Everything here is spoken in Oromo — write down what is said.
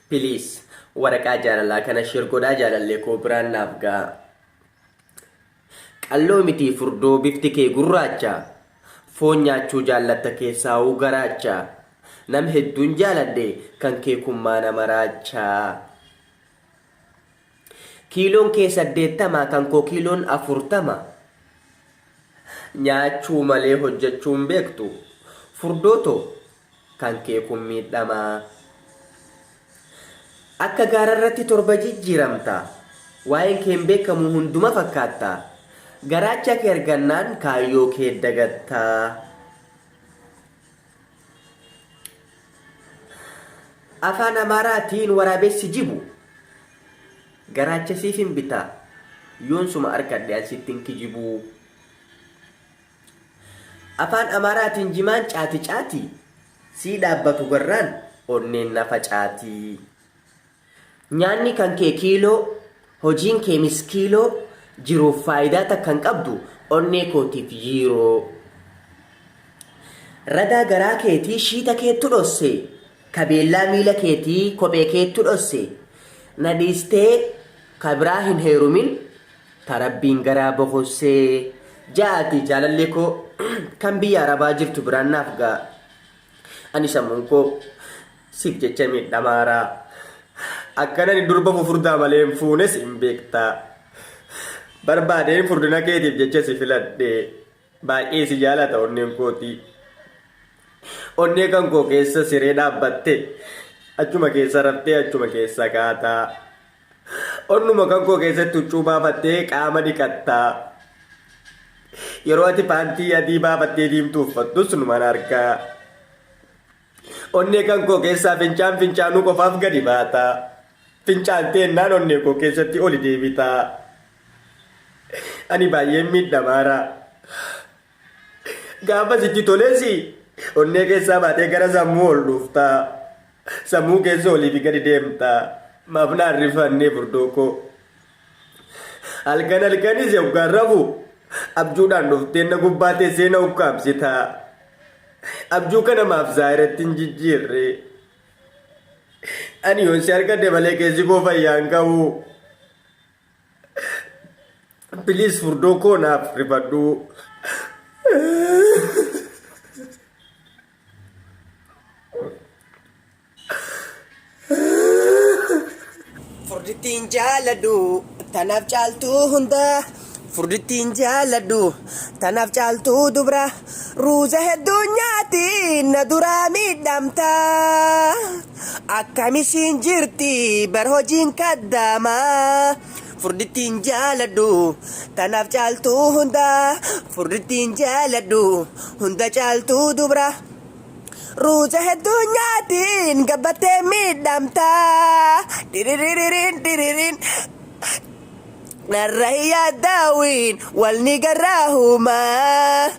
Please, waraqaa jaalalaa kana shirgodhaa jaalallee koo biraan naaf ga'a. Qalloo miti furdoo bifti kee gurraacha. Foon nyaachuu jaallatta keessaa uu garaacha. Nam hedduun jaaladhe kan kee kummaa nama raacha. Kiiloon kee 80 kan koo kiiloon 40. Nyaachuu malee hojjechuun beektu. Furdooto kan kee kun miidhamaa. Akka gaararratti torba jijjiiramta. Waa'een kee beekamu hunduma fakkaatta. Garaacha kee argannaan kaayyoo kee dagatta. Afaan Amaaraatiin waraabessi jibu. Garaacha siif hin bita. Yoon suma arkadhe ansittiin kijibu. Afaan Amaaraatiin jimaan caati caati. Sii dhaabbatu garraan onneen nafa caati. Nyaanni kan kee kiiloo, hojiin kee miskiiloo, jiruuf faayidaa takkan qabdu onnee kootiif yiiroo. Radaa garaa keetii shiita keettu dhosse, kabeellaa miila keetii kophee keettu dhosse. Na dhiistee kabiraa hin heerumin, tarabbiin garaa boqossee. Jaati jaalallee koo kan biyya Arabaa jirtu biraan naaf ga'a. Ani sammuun koo siif jecha miidhamaaraa. Akkanani durba fufurdaa malee hin fuunes hin beektaa. Barbaadeen furdina keetiif jecha si filadhe. Baay'ee si jaalata onneen kooti. Onnee kan koo keessa siree dhaabbatte. Achuma keessa raftee achuma keessa kaataa. Onnuma kan koo keessatti huccuu baafattee qaama dhiqattaa. Yeroo ati paantii adii baafattee diimtuu uffattus numan argaa. Onnee kan koo keessaa fincaanuu qofaaf gadi baataa. Fincaanteennaan onnee koo keessatti oli deebitaa. Ani baay'een miidhamaara. Gaafa sitti toleesi onnee keessaa baatee gara sammuu ol dhuftaa. Sammuu keessa olii fi gadi deemtaa. Maaf na arrifannee furdoo koo. Halkanis yookaan rafu abjuudhaan dhuftee na gubbaa teessee na ukkaamsitaa. Abjuu kana maaf zaayiratti hin jijjiirre. Ani yoon si argadde malee keessi koo fayyaan qabu. Please furdoo koo naaf rifadhu. Furdittiin jaaladhu tanaaf caaltuu hunda. Furdittiin jaaladhu tanaaf caaltuu dubra. Ruuza hedduu nyaati na duraa miidhamta. Akkamisiin jirti bar hojiin kaddaama. Furdittiin jaaladhu tanaaf caaltuu hunda. Furdittiin jaaladhu hunda caaltuu dubra. Ruuza hedduu nyaatiin gabbattee miidhamta. Diriririn. Narra yaadaawin walni garraa humaa.